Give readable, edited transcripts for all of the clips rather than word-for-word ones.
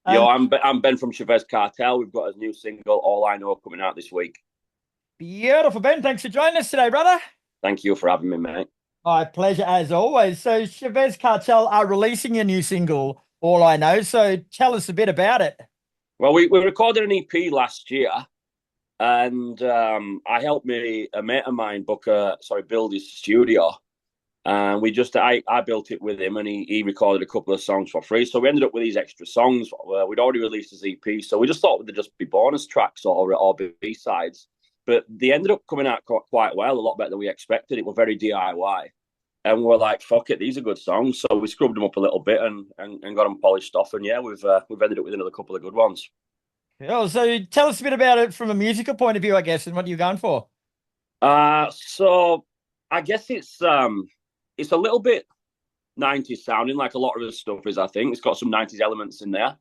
Yo, Um, I'm Ben from Chavez Cartel. We've got a new single, All I Know, coming out this week. Beautiful, Ben. Thanks for joining us today, brother. Thank you for having me, mate. My pleasure as always. So, Chavez Cartel are releasing a new single, All I Know. So, tell us a bit about it. Well, we recorded an EP last year, and I helped a mate of mine build his studio, and I built it with him, and he recorded a couple of songs for free. So we ended up with these extra songs. We'd already released his EP, so we just thought they'd just be bonus tracks or B sides. But they ended up coming out quite well, a lot better than we expected. It was very DIY. And we're like, fuck it, these are good songs. So we scrubbed them up a little bit and got them polished off. And yeah, we've ended up with another couple of good ones. Oh, so tell us a bit about it from a musical point of view, I guess, and what you're going for. So I guess it's a little bit 90s sounding, like a lot of the stuff is. I think it's got some 90s elements in there.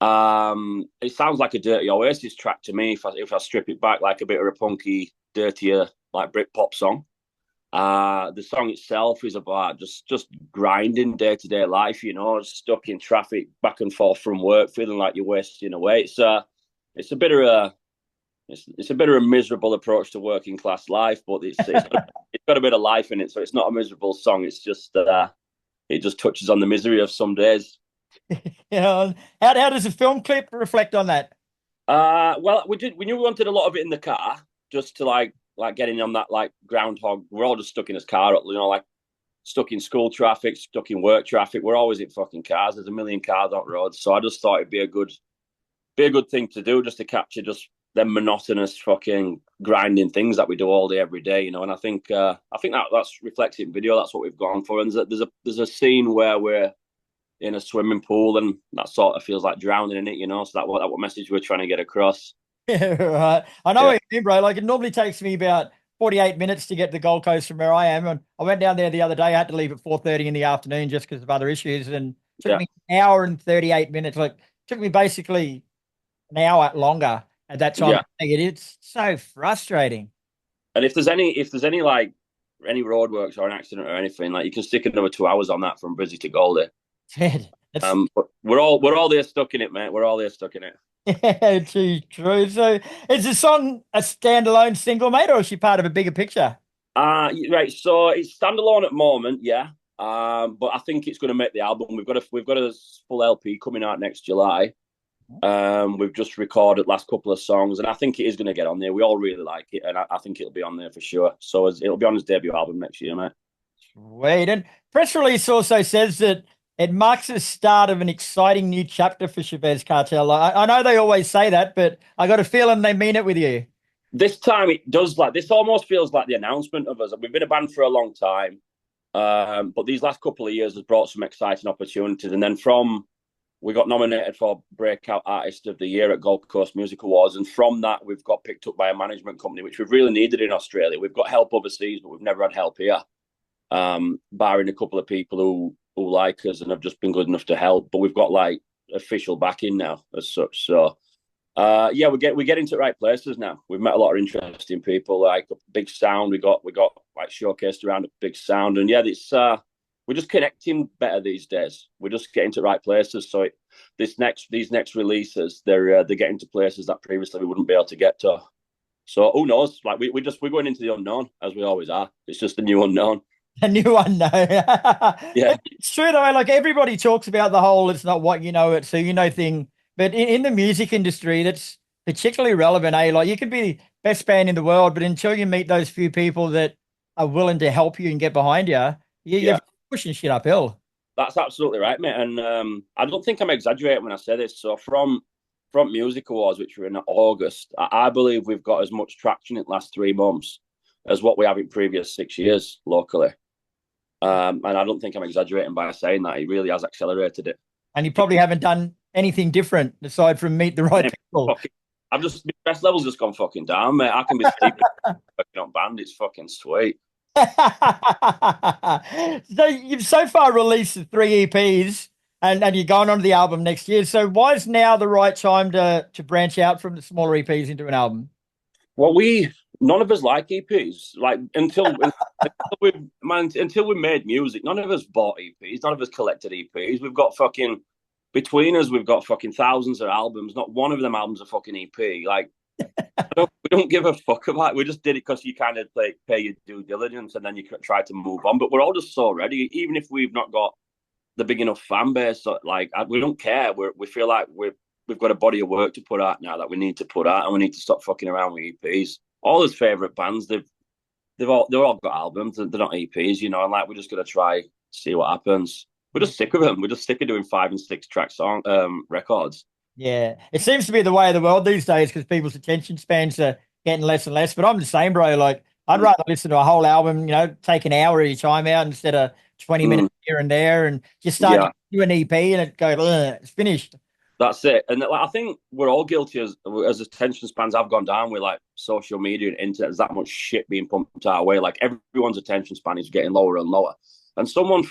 It sounds like a Dirty Oasis track to me. If I strip it back, like a bit of a punky, dirtier, like Britpop song. The song itself is about just grinding day to day life. You know, stuck in traffic, back and forth from work, feeling like you're wasting away. It's a bit of a it's a bit of a miserable approach to working class life, but it's got a bit of life in it. So it's not a miserable song. It's just it just touches on the misery of some days. How does the film clip reflect on that? Well, we knew we wanted a lot of it in the car, just to like getting on that like groundhog. We're all just stuck in his car, you know, like stuck in school traffic, stuck in work traffic. We're always in fucking cars. There's a million cars on roads, so I just thought it'd be a good thing to do, just to capture just them monotonous fucking grinding things that we do all day every day, you know. And I think that's reflected in video. That's what we've gone for. And there's a scene where we're in a swimming pool, and that sort of feels like drowning in it, you know. So that what message we're trying to get across. Yeah, right. I know Yeah, what you mean, bro. Like it normally takes me about 48 minutes to get to the Gold Coast from where I am. And I went down there the other day. I had to leave at 4:30 in the afternoon just because of other issues. And it took yeah, me an hour and 38 minutes. Like it took me basically an hour longer at that time. yeah. It's so frustrating. And if there's any like any roadworks or an accident or anything, like you can stick another 2 hours on that from Brizzy to Goldie. Ted, that's But we're all there stuck in it, mate. We're all there stuck in it. yeah, too true. So is the song a standalone single, mate, or is she part of a bigger picture? Right. So it's standalone at the moment, yeah. But I think it's going to make the album. We've got a full LP coming out next July. We've just recorded last couple of songs, and I think it is going to get on there. We all really like it, and I think it'll be on there for sure. So it'll be on his debut album next year, mate. Wait, and press release also says that it marks the start of an exciting new chapter for Chavez Cartel. I know they always say that, but I got a feeling they mean it with you. This time it does, like, this almost feels like the announcement of us. We've been a band for a long time, but these last couple of years has brought some exciting opportunities. And then we got nominated for Breakout Artist of the Year at Gold Coast Music Awards, and from that we've got picked up by a management company, which we've really needed in Australia. We've got help overseas, but we've never had help here, barring a couple of people who like us and have just been good enough to help. But we've got like official backing now as such. So yeah, we get into the right places now. We've met a lot of interesting people, like Big Sound. We got like showcased around a Big Sound, and yeah, it's we're just connecting better these days. We're just getting to the right places. So these next releases, they're getting to places that previously we wouldn't be able to get to. So who knows? Like we're going into the unknown, as we always are. It's just the new unknown. A new one, no. Yeah, It's true though. Like everybody talks about the whole "it's not what you know, it's who you know" thing, but in the music industry, that's particularly relevant. Eh? Like you could be the best band in the world, but until you meet those few people that are willing to help you and get behind you, you're yeah. pushing shit uphill. That's absolutely right, mate. And I don't think I'm exaggerating when I say this. So from Music Awards, which were in August, I believe we've got as much traction in the last 3 months as what we have in previous 6 years locally. And I don't think I'm exaggerating by saying that. He really has accelerated it. And you probably haven't done anything different aside from meet the right people. I've just my stress levels just gone fucking down, mate. I can be sleeping fucking on band. It's fucking sweet. So you've so far released the three EPs and you're going on to the album next year. So why is now the right time to branch out from the smaller EPs into an album? Well, none of us like EPs. Like until we made music, none of us bought EPs. None of us collected EPs. We've got fucking between us, we've got fucking thousands of albums. Not one of them albums are fucking EP. Like, we don't give a fuck about it. We just did it because you kind of like pay your due diligence and then you try to move on. But we're all just so ready, even if we've not got the big enough fan base. So, like, we don't care. We feel like we've got a body of work to put out now that we need to put out, and we need to stop fucking around with EPs. All his favorite bands, they've all got albums. They're not EPs, you know. And like, we're just gonna try see what happens. We're just sick of them. We're just sick of doing 5 and 6 track records. Yeah, it seems to be the way of the world these days because people's attention spans are getting less and less. But I'm the same, bro. Like, I'd rather listen to a whole album, take an hour each time out instead of 20 minutes here and there, and just start to do an EP and it go, it's finished. That's it. And like, I think we're all guilty as attention spans have gone down with like social media and internet. There's that much shit being pumped our way. Like, everyone's attention span is getting lower and lower. And someone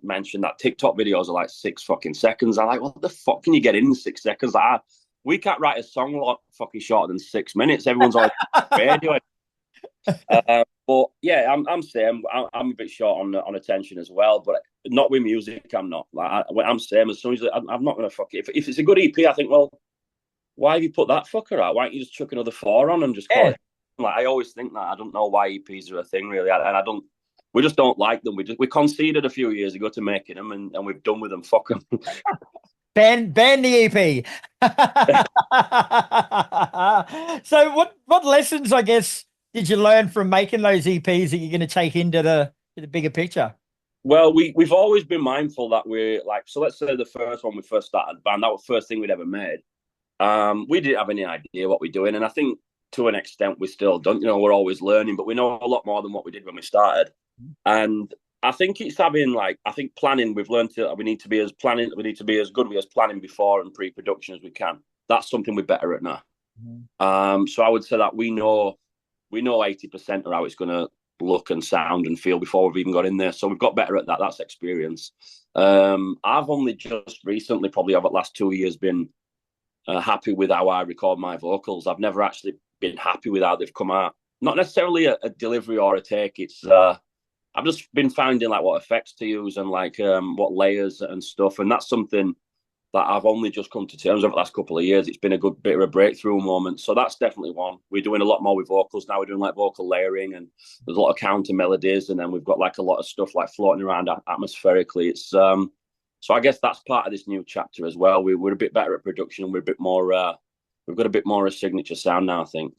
mentioned that TikTok videos are like 6 fucking seconds. I'm like, what the fuck can you get in 6 seconds? Like, we can't write a song like fucking shorter than 6 minutes. Everyone's always radio. But yeah, I'm same. I'm a bit short on attention as well, but not with music. I'm not. Like, I'm same. As soon as I'm not gonna fuck it. If it's a good EP, I think, well, why have you put that fucker out? Why don't you just chuck another 4 on and just call it? Like, I always think that. I don't know why EPs are a thing, really, and I don't. We just don't like them. We conceded a few years ago to making them, and we've done with them. Fuck them. Ban the EP. So what lessons, I guess, did you learn from making those EPs that you're going to take into the bigger picture? Well, we've always been mindful that we're like, so let's say the first one we first started the band, that was the first thing we'd ever made. We didn't have any idea what we're doing, and I think to an extent we still don't. We're always learning, but we know a lot more than what we did when we started. And I think it's having planning. We've learned that we need to be as good as planning before and pre-production as we can. That's something we're better at now. So I would say that we know 80% of how it's going to look and sound and feel before we've even got in there. So we've got better at that. That's experience. I've only just recently, probably over the last 2 years, been happy with how I record my vocals. I've never actually been happy with how they've come out. Not necessarily a delivery or a take. It's I've just been finding like what effects to use and like what layers and stuff, and that's something that I've only just come to terms with the last couple of years. It's been a good bit of a breakthrough moment, so that's definitely one. We're doing a lot more with vocals now. We're doing like vocal layering, and there's a lot of counter melodies, and then we've got like a lot of stuff like floating around atmospherically. It's so I guess that's part of this new chapter as well. We're a bit better at production, and we're a bit more. We've got a bit more of a signature sound now, I think.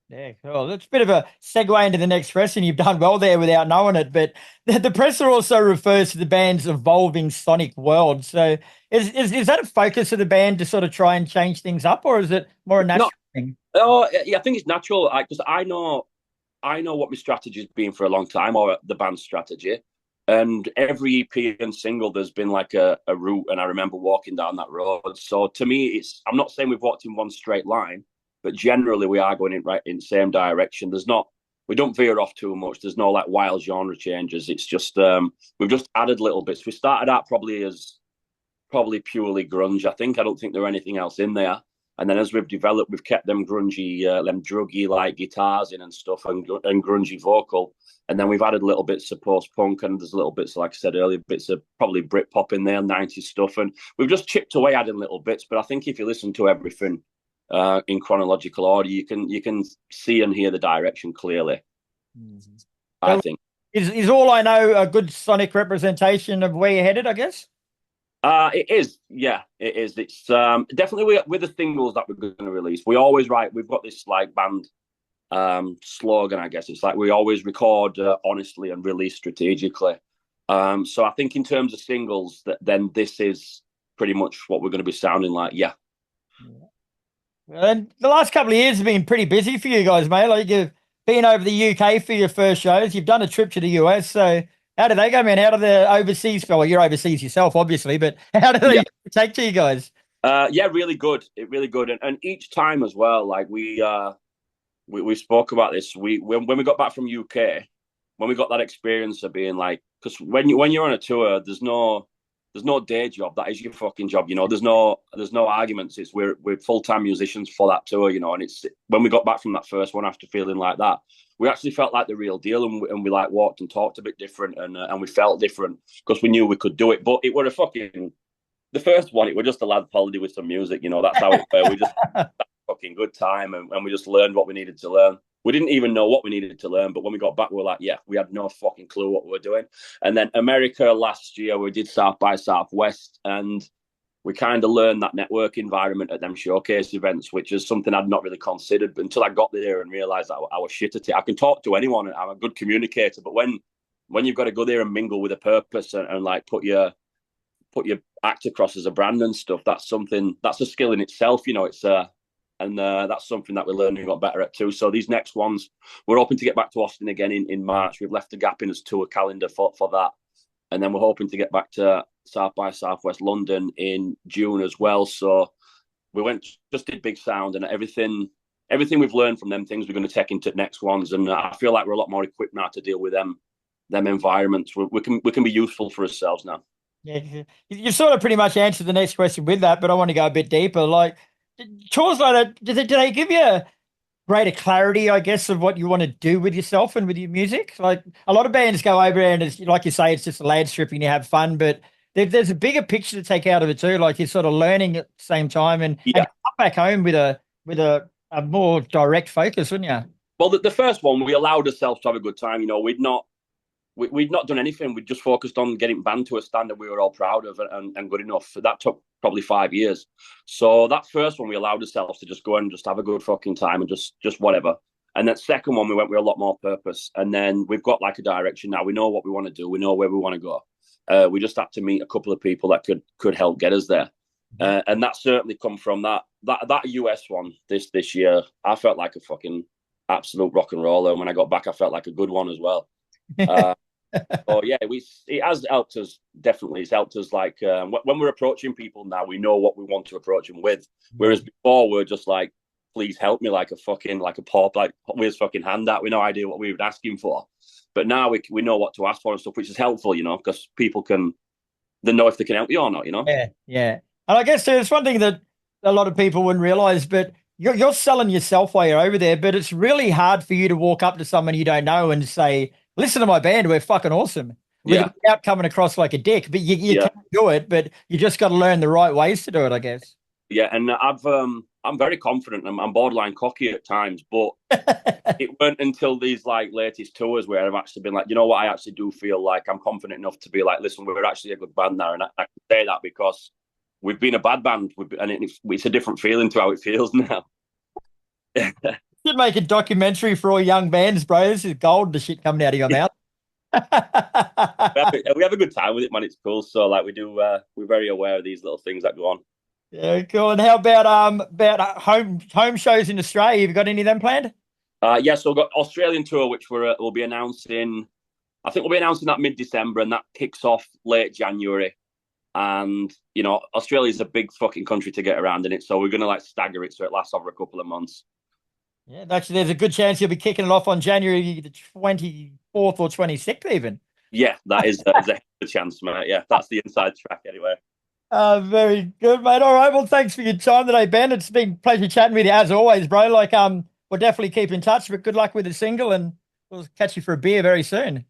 Yeah, cool. That's a bit of a segue into the next question. You've done well there without knowing it, but the presser also refers to the band's evolving sonic world. So is that a focus of the band to sort of try and change things up, or is it more a natural thing? Oh, yeah, I think it's natural. Because I know what my strategy has been for a long time, or the band's strategy. And every EP and single, there's been like a route, and I remember walking down that road. So to me, I'm not saying we've walked in one straight line, but generally we are going in the same direction. We don't veer off too much. There's no like wild genre changes. It's just we've just added little bits. We started out probably purely grunge. I don't think there were anything else in there. And then as we've developed, we've kept them grungy, them druggy like guitars in and stuff, and grungy vocal. And then we've added little bits of post-punk, and there's little bits, like I said earlier, bits of probably Britpop in there, 90s stuff. And we've just chipped away adding little bits. But I think if you listen to everything in chronological order, you can see and hear the direction clearly. I think. Is All I Know a good sonic representation of where you're headed, I guess? It is, yeah, it is. It's definitely with the singles that we're going to release. We always write. We've got this like band slogan, I guess. It's like we always record honestly and release strategically. So I think in terms of singles, then this is pretty much what we're going to be sounding like. Yeah. And the last couple of years have been pretty busy for you guys, mate. Like, you've been over the UK for your first shows. You've done a trip to the US. So how did they go, man? How did the overseas go? Well, you're overseas yourself, obviously, but how did they take to you guys? Yeah, really good. Really good. And each time as well, like we spoke about this. When we got back from UK, when we got that experience of being like, because when you're on a tour, there's no day job. That is your fucking job. There's no arguments. We're full-time musicians for that tour, and it's when we got back from that first one after feeling like that, we actually felt like the real deal, and we like walked and talked a bit different, and we felt different because we knew we could do it. But it were the first one, it was just a lad holiday with some music. That's how it were. We just had a fucking good time, and we just learned what we needed to learn. We didn't even know what we needed to learn, but when we got back, we were like, yeah, we had no fucking clue what we were doing. And then America last year, we did South by Southwest, and we kind of learned that network environment at them showcase events, which is something I'd not really considered until I got there and realized I was shit at it. I can talk to anyone, and I'm a good communicator, but when you've got to go there and mingle with a purpose and like put your act across as a brand and stuff, that's a skill in itself. That's something that we're learning a lot better at too. So these next ones, we're hoping to get back to Austin again in March. We've left a gap in his tour calendar for that. And then we're hoping to get back to South by Southwest London in June as well. So we just did Big Sound, and everything we've learned from them things we're going to take into next ones. And I feel like we're a lot more equipped now to deal with them environments. We can be useful for ourselves now. Yeah, you sort of pretty much answered the next question with that, but I want to go a bit deeper. Like tours like that, do they give you a greater clarity, I guess, of what you want to do with yourself and with your music? Like a lot of bands go over there and it's, like you say, it's just a land strip and you have fun, but there's a bigger picture to take out of it too. Like you're sort of learning at the same time and come back home with a more direct focus, wouldn't you? Well, the first one, we allowed ourselves to have a good time. We'd not done anything. We just focused on getting band to a standard we were all proud of and good enough. That took probably 5 years. So that first one, we allowed ourselves to just go and just have a good fucking time and just whatever. And that second one, we went with a lot more purpose. And then we've got like a direction now. We know what we want to do. We know where we want to go. We just had to meet a couple of people that could help get us there. And that certainly come from that US one this year. I felt like a fucking absolute rock and roller. And when I got back, I felt like a good one as well. Oh yeah, it has helped us. Definitely, it's helped us. Like when we're approaching people now, we know what we want to approach them with. Whereas before, we're just like, "Please help me," like a pop, like with his fucking hand out. We no idea what we would ask him for, but now we know what to ask for and stuff, which is helpful, because people they know if they can help you or not. Yeah. And I guess there's one thing that a lot of people wouldn't realize, but you're selling yourself while you're over there. But it's really hard for you to walk up to someone you don't know and say, listen to my band, we're fucking awesome. Without coming across like a dick, but you can do it, but you just got to learn the right ways to do it, I guess. Yeah, and I'm very confident. I'm borderline cocky at times, but it weren't until these like latest tours where I've actually been like, you know what, I actually do feel like I'm confident enough to be like, listen, we're actually a good band now, and I can say that because we've been a bad band, and it's a different feeling to how it feels now. Should make a documentary for all young bands, bro. This is gold, the shit coming out of your mouth. We have a good time with it, man. It's cool. So like we're very aware of these little things that go on. Yeah, cool. And how about home shows in Australia? Have you got any of them planned? So we've got Australian tour, which we'll be announcing. I think we'll be announcing that mid-December, and that kicks off late January. And Australia's a big fucking country to get around in it, so we're gonna like stagger it so it lasts over a couple of months. Yeah, actually, there's a good chance you'll be kicking it off on January the 24th or 26th, even. Yeah, that is a good chance, mate. Yeah, that's the inside track anyway. Very good, mate. All right, well, thanks for your time today, Ben. It's been a pleasure chatting with you as always, bro. Like, we'll definitely keep in touch, but good luck with the single, and we'll catch you for a beer very soon.